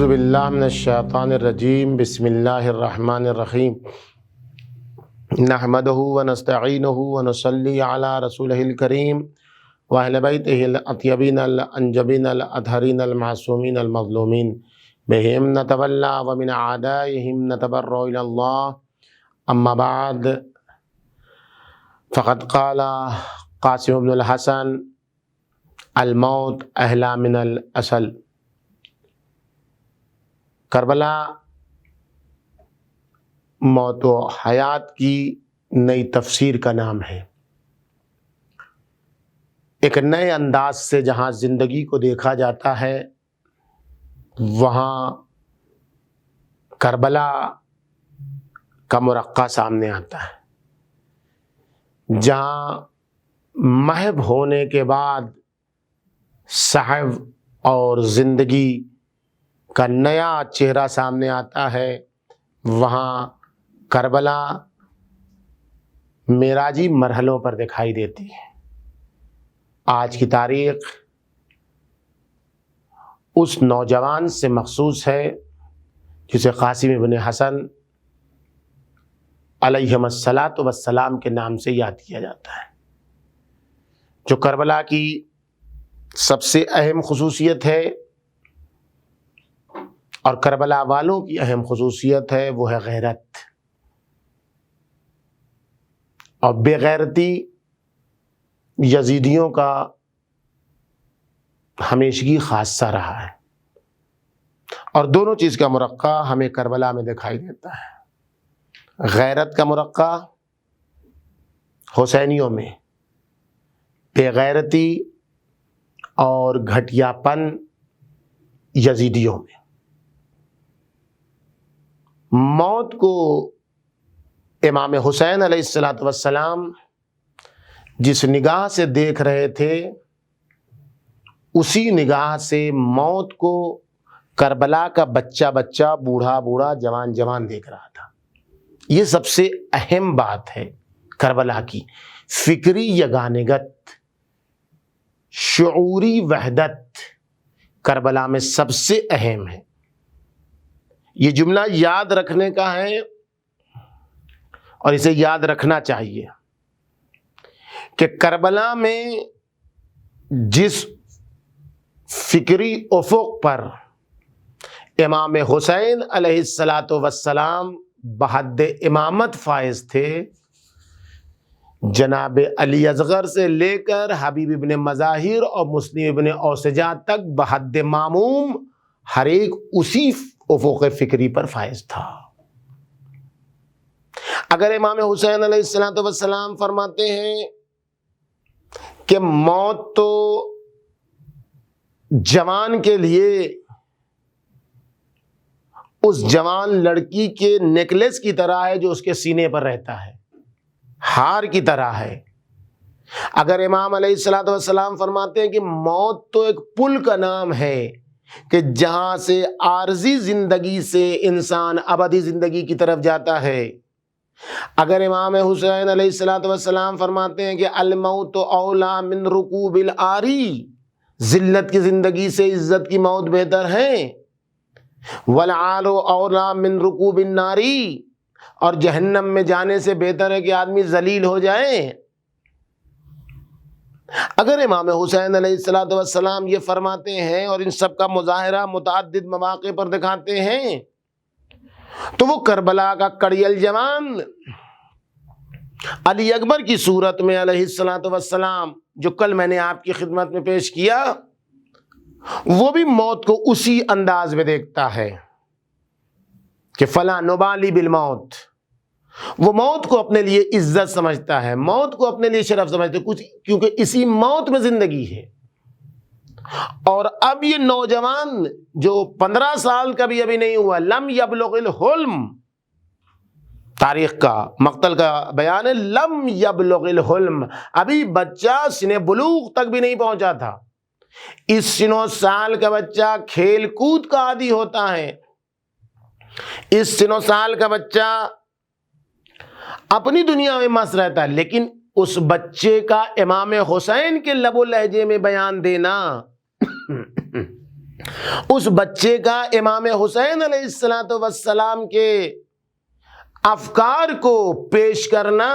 باللہ من الشیطان الرجیم بسم اللہ الرحمن الرحیم نحمدہ ونستعینہ ونصلی علی رسولہ الکریم واہل بیتہ الاطیبین الانجبین الاطہرین المعصومین المظلومین بہم نتولی ومن اعدائہم نتبرأ الی اللہ اما بعد فقد قال قاسم بن الحسن الموت احلی من الاصل۔ کربلا موت و حیات کی نئی تفسیر کا نام ہے۔ ایک نئے انداز سے جہاں زندگی کو دیکھا جاتا ہے وہاں کربلا کا مرقع سامنے آتا ہے، جہاں محو ہونے کے بعد صحو اور زندگی کا نیا چہرہ سامنے آتا ہے، وہاں کربلا معراجی مرحلوں پر دکھائی دیتی ہے۔ آج کی تاریخ اس نوجوان سے مخصوص ہے جسے قاسم بن حسن علیہم الصلاۃ والسلام کے نام سے یاد کیا جاتا ہے، جو کربلا کی سب سے اہم خصوصیت ہے اور کربلا والوں کی اہم خصوصیت ہے، وہ ہے غیرت۔ اور بے غیرتی یزیدیوں کا ہمیشگی خاصہ رہا ہے، اور دونوں چیز کا مرقع ہمیں کربلا میں دکھائی دیتا ہے۔ غیرت کا مرقع حسینیوں میں، بے غیرتی اور گھٹیا پن یزیدیوں میں۔ موت کو امام حسین علیہ الصلاۃ والسلام جس نگاہ سے دیکھ رہے تھے، اسی نگاہ سے موت کو کربلا کا بچہ بچہ، بوڑھا بوڑھا، جوان جوان دیکھ رہا تھا۔ یہ سب سے اہم بات ہے کربلا کی، فکری یگانگت، شعوری وحدت کربلا میں سب سے اہم ہے۔ یہ جملہ یاد رکھنے کا ہے اور اسے یاد رکھنا چاہیے کہ کربلا میں جس فکری افق پر امام حسین علیہ الصلاۃ والسلام بحد امامت فائز تھے، جناب علی اصغر سے لے کر حبیب ابن مظاہر اور مسلم ابن اوسجہ تک بحد معموم ہر ایک اسی افق فکری پر فائز تھا۔ اگر امام حسین علیہ الصلوۃ والسلام فرماتے ہیں کہ موت تو جوان کے لیے اس جوان لڑکی کے نیکلیس کی طرح ہے جو اس کے سینے پر رہتا ہے، ہار کی طرح ہے۔ اگر امام علیہ الصلوۃ والسلام فرماتے ہیں کہ موت تو ایک پل کا نام ہے کہ جہاں سے عارضی زندگی سے انسان ابدی زندگی کی طرف جاتا ہے، اگر امام حسین علیہ الصلوۃ والسلام فرماتے ہیں کہ الموت اولا من رکوب العاری، ذلت کی زندگی سے عزت کی موت بہتر ہے، والعار اولا من رکوب الناری، اور جہنم میں جانے سے بہتر ہے کہ آدمی ذلیل ہو جائے، اگر امام حسین علیہ الصلوۃ والسلام یہ فرماتے ہیں اور ان سب کا مظاہرہ متعدد مواقع پر دکھاتے ہیں، تو وہ کربلا کا کڑیل جوان علی اکبر کی صورت میں علیہ الصلوۃ والسلام، جو کل میں نے آپ کی خدمت میں پیش کیا، وہ بھی موت کو اسی انداز میں دیکھتا ہے کہ فلا نبالی بالموت۔ وہ موت کو اپنے لیے عزت سمجھتا ہے، موت کو اپنے لیے شرف سمجھتا ہے، کچھ کیونکہ اسی موت میں زندگی ہے۔ اور اب یہ نوجوان جو 15 سال کا بھی ابھی نہیں ہوا، لم یبلغ الحلم، تاریخ کا مقتل کا بیان ہے، لم یبلغ الحلم، ابھی بچہ سن بلوغ تک بھی نہیں پہنچا تھا۔ اس سن و سال کا بچہ کھیل کود کا عادی ہوتا ہے، اس سن و سال کا بچہ اپنی دنیا میں مست رہتا ہے، لیکن اس بچے کا امام حسین کے لب و لہجے میں بیان دینا اس بچے کا امام حسین علیہ السلام کے افکار کو پیش کرنا،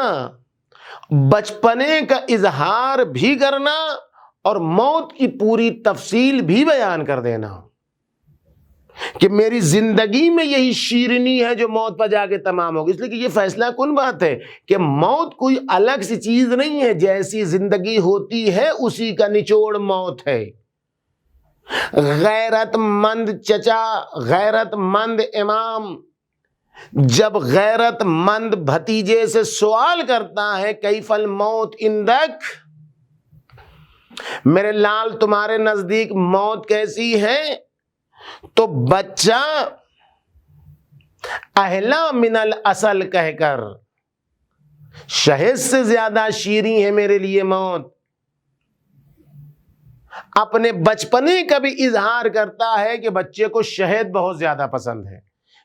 بچپنے کا اظہار بھی کرنا اور موت کی پوری تفصیل بھی بیان کر دینا کہ میری زندگی میں یہی شیرینی ہے جو موت پر جا کے تمام ہوگی۔ اس لیے کہ یہ فیصلہ کن بات ہے کہ موت کوئی الگ سی چیز نہیں ہے، جیسی زندگی ہوتی ہے اسی کا نچوڑ موت ہے۔ غیرت مند چچا، غیرت مند امام جب غیرت مند بھتیجے سے سوال کرتا ہے کیف الموت عندک، میرے لال تمہارے نزدیک موت کیسی ہے، تو بچہ اہلا من الاصل کہہ کر شہد سے زیادہ شیریں ہے میرے لیے موت، اپنے بچپنے کا بھی اظہار کرتا ہے کہ بچے کو شہد بہت زیادہ پسند ہے،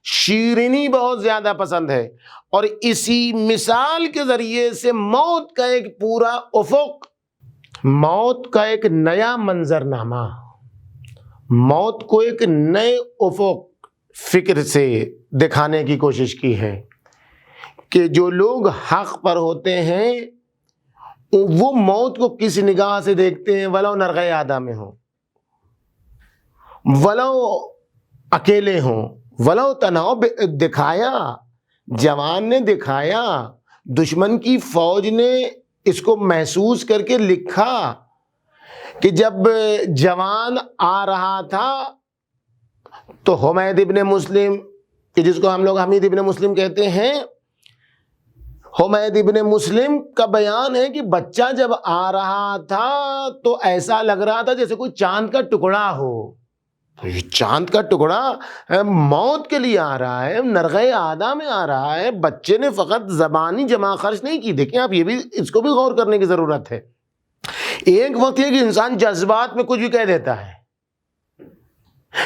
شیرینی بہت زیادہ پسند ہے، اور اسی مثال کے ذریعے سے موت کا ایک پورا افق، موت کا ایک نیا منظرنامہ، موت کو ایک نئے افق فکر سے دکھانے کی کوشش کی ہے کہ جو لوگ حق پر ہوتے ہیں وہ موت کو کس نگاہ سے دیکھتے ہیں، ولو نرغے آدھا میں ہوں، ولو اکیلے ہوں، ولو تنہا دکھایا، جوان نے دکھایا، دشمن کی فوج نے اس کو محسوس کر کے لکھا کہ جب جوان آ رہا تھا تو حمید ابن مسلم، کہ جس کو ہم لوگ حمید ابن مسلم کہتے ہیں، حمید ابن مسلم کا بیان ہے کہ بچہ جب آ رہا تھا تو ایسا لگ رہا تھا جیسے کوئی چاند کا ٹکڑا ہو، یہ چاند کا ٹکڑا موت کے لیے آ رہا ہے، نرغے آدھا میں آ رہا ہے، بچے نے فقط زبانی جمع خرچ نہیں کی۔ دیکھیں آپ، یہ بھی اس کو بھی غور کرنے کی ضرورت ہے۔ ایک وقت یہ کہ انسان جذبات میں کچھ بھی کہہ دیتا ہے،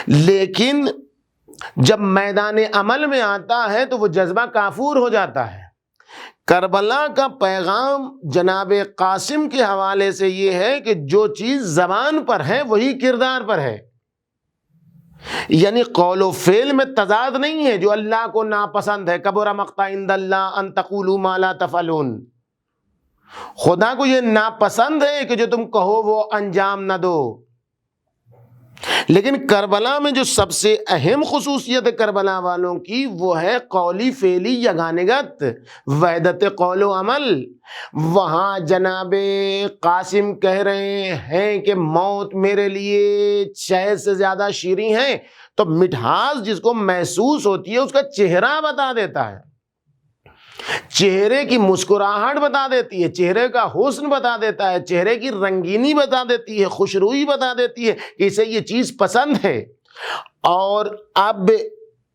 لیکن جب میدان عمل میں آتا ہے تو وہ جذبہ کافور ہو جاتا ہے۔ کربلا کا پیغام جناب قاسم کے حوالے سے یہ ہے کہ جو چیز زبان پر ہے وہی کردار پر ہے، یعنی قول و فعل میں تضاد نہیں ہے۔ جو اللہ کو ناپسند ہے، کبر مقتا عند اللہ ان تقولوا ما لا تفعلون، خدا کو یہ ناپسند ہے کہ جو تم کہو وہ انجام نہ دو۔ لیکن کربلا میں جو سب سے اہم خصوصیت ہے کربلا والوں کی، وہ ہے قولی فعلی یگانگت، وحدت قول و عمل۔ وہاں جناب قاسم کہہ رہے ہیں کہ موت میرے لیے شہد سے زیادہ شیریں ہے، تو مٹھاس جس کو محسوس ہوتی ہے اس کا چہرہ بتا دیتا ہے، چہرے کی مسکراہٹ بتا دیتی ہے، چہرے کا حسن بتا دیتا ہے، چہرے کی رنگینی بتا دیتی ہے، خوشروئی بتا دیتی ہے کہ اسے یہ چیز پسند ہے۔ اور اب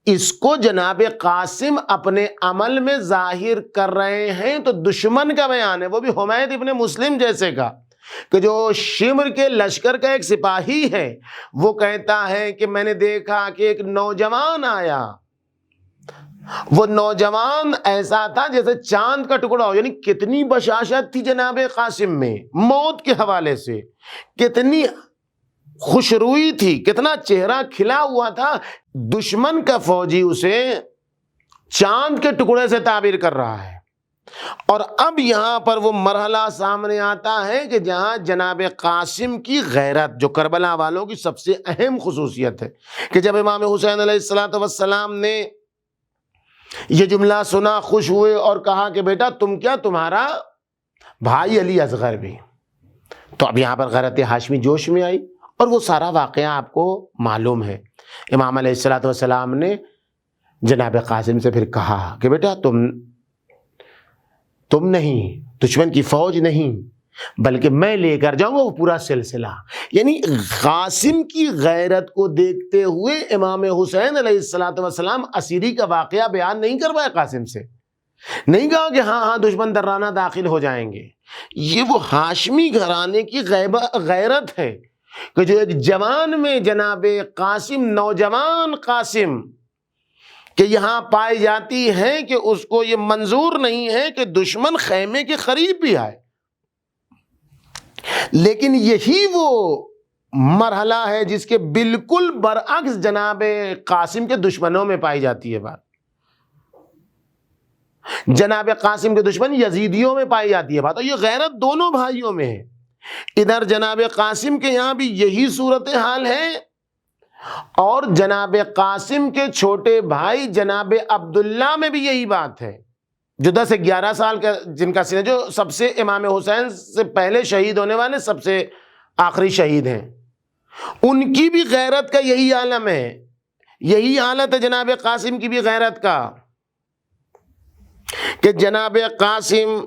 اس کو جناب قاسم اپنے عمل میں ظاہر کر رہے ہیں، تو دشمن کا بیان ہے، وہ بھی حمید ابن مسلم جیسے کا، کہ جو شمر کے لشکر کا ایک سپاہی ہے، وہ کہتا ہے کہ میں نے دیکھا کہ ایک نوجوان آیا، وہ نوجوان ایسا تھا جیسے چاند کا ٹکڑا ہو، یعنی کتنی بشاشت تھی جناب قاسم میں موت کے حوالے سے، کتنی خوشروئی تھی، کتنا چہرہ کھلا ہوا تھا۔ دشمن کا فوجی اسے چاند کے ٹکڑے سے تعبیر کر رہا ہے۔ اور اب یہاں پر وہ مرحلہ سامنے آتا ہے کہ جہاں جناب قاسم کی غیرت، جو کربلا والوں کی سب سے اہم خصوصیت ہے، کہ جب امام حسین علیہ السلام نے یہ جملہ سنا، خوش ہوئے اور کہا کہ بیٹا تم کیا، تمہارا بھائی علی اصغر بھی۔ تو اب یہاں پر غیرت ہاشمی جوش میں آئی، اور وہ سارا واقعہ آپ کو معلوم ہے۔ امام علیہ السلام نے جناب قاسم سے پھر کہا کہ بیٹا تم نہیں، دشمن کی فوج نہیں، بلکہ میں لے کر جاؤں گا وہ پورا سلسلہ۔ یعنی قاسم کی غیرت کو دیکھتے ہوئے امام حسین علیہ السلام اسیری کا واقعہ بیان نہیں کروائے قاسم سے، نہیں کہا کہ ہاں دشمن درانہ داخل ہو جائیں گے۔ یہ وہ ہاشمی گھرانے کی غیرت ہے کہ جو ایک جوان میں جناب قاسم، نوجوان قاسم کہ یہاں پائی جاتی ہے کہ اس کو یہ منظور نہیں ہے کہ دشمن خیمے کے قریب بھی آئے، لیکن یہی وہ مرحلہ ہے جس کے بالکل برعکس جناب قاسم کے دشمنوں میں پائی جاتی ہے بات. جناب قاسم کے دشمن یزیدیوں میں پائی جاتی ہے بات. اور یہ غیرت دونوں بھائیوں میں ہے. ادھر جناب قاسم کے یہاں بھی یہی صورتحال ہے اور جناب قاسم کے چھوٹے بھائی جناب عبداللہ میں بھی یہی بات ہے، جو 10-11 سال کا جن کا سن ہے، جو سب سے امام حسین سے پہلے شہید ہونے والے سب سے آخری شہید ہیں. ان کی بھی غیرت کا یہی عالم ہے، یہی حالت ہے جناب قاسم کی بھی غیرت کا، کہ جناب قاسم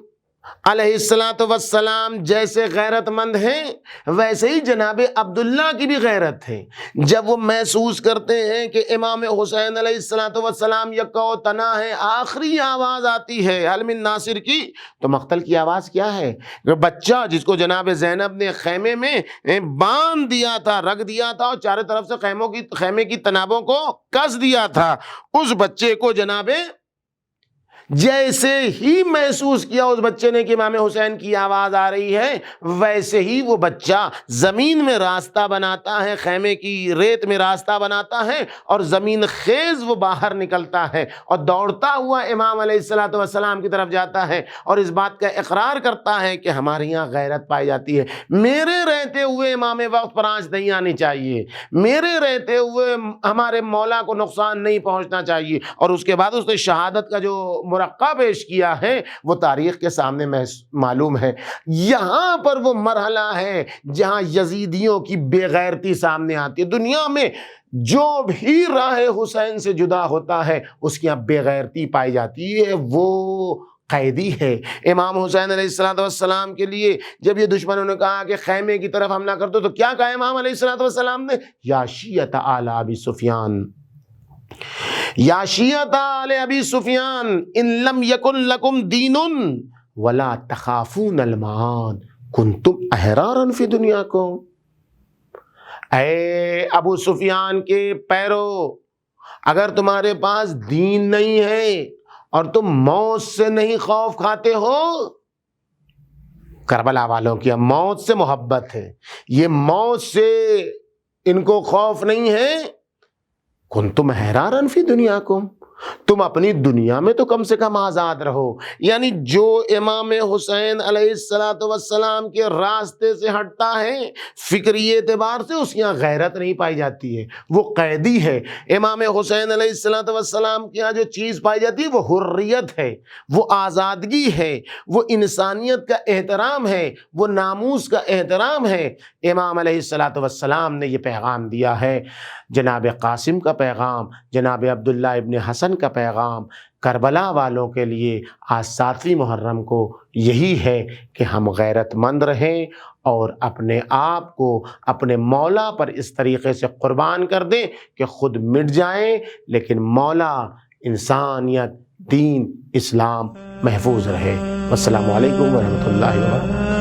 علیہ الصلوۃ والسلام جیسے غیرت مند ہیں ویسے ہی جناب عبداللہ کی بھی غیرت ہے. جب وہ محسوس کرتے ہیں کہ امام حسین علیہ الصلوۃ والسلام یکا و تنا ہے، آخری آواز آتی ہے حل من ناصر کی، تو مقتل کی آواز کیا ہے؟ بچہ جس کو جناب زینب نے خیمے میں باندھ دیا تھا، رکھ دیا تھا اور چاروں طرف سے خیمے کی تنابوں کو کس دیا تھا، اس بچے کو جناب جیسے ہی محسوس کیا اس بچے نے کہ امام حسین کی آواز آ رہی ہے، ویسے ہی وہ بچہ زمین میں راستہ بناتا ہے، خیمے کی ریت میں راستہ بناتا ہے اور زمین خیز وہ باہر نکلتا ہے اور دوڑتا ہوا امام علیہ الصلوۃ والسلام کی طرف جاتا ہے اور اس بات کا اقرار کرتا ہے کہ ہمارے یہاں غیرت پائی جاتی ہے، میرے رہتے ہوئے امام وقت پر آنچ نہیں آنی چاہیے، میرے رہتے ہوئے ہمارے مولا کو نقصان نہیں پہنچنا چاہیے. اور اس کے بعد اس نے شہادت کا جو مرقع پیش کیا ہے وہ تاریخ کے سامنے معلوم ہے. یہاں پر وہ مرحلہ ہے جہاں یزیدیوں کی بے غیرتی سامنے آتی ہے. دنیا میں جو بھی راہ حسین سے جدا ہوتا ہے اس کی یہاں بے غیرتی پائی جاتی ہے، وہ قیدی ہے. امام حسین علیہ الصلوۃ والسلام کے لیے جب یہ دشمنوں نے کہا کہ خیمے کی طرف حملہ کر دو، تو کیا کہا امام علیہ الصلوۃ والسلام نے؟ یا شیعۃ آل ابی سفیان، یا شیعۃ آل ابی سفیان ان لم یکن لکم دین ولا تخافون المعاد کنتم احرارا فی دنیاکم. اے ابو سفیان کے پیرو، اگر تمہارے پاس دین نہیں ہے اور تم موت سے نہیں خوف کھاتے ہو، کربلا والوں کی موت سے محبت ہے، یہ موت سے ان کو خوف نہیں ہے، کنتم احرارا فی دنیاکم، تم اپنی دنیا میں تو کم سے کم آزاد رہو. یعنی جو امام حسین علیہ الصلوۃ والسلام کے راستے سے ہٹتا ہے فکری اعتبار سے، اس کی یہاں غیرت نہیں پائی جاتی ہے، وہ قیدی ہے. امام حسین علیہ الصلوۃ والسلام کی یہاں جو چیز پائی جاتی ہے وہ حریت ہے، وہ آزادگی ہے، وہ انسانیت کا احترام ہے، وہ ناموس کا احترام ہے. امام علیہ الصلوۃ والسلام نے یہ پیغام دیا ہے. جناب قاسم کا پیغام، جناب عبداللہ ابن حسن کا پیغام کربلا والوں کے لیے آج 7ویں محرم کو یہی ہے کہ ہم غیرت مند رہیں اور اپنے آپ کو اپنے مولا پر اس طریقے سے قربان کر دیں کہ خود مٹ جائیں لیکن مولا، انسانیت، دین، اسلام محفوظ رہے. السلام علیکم ورحمۃ اللہ وبرکاتہ.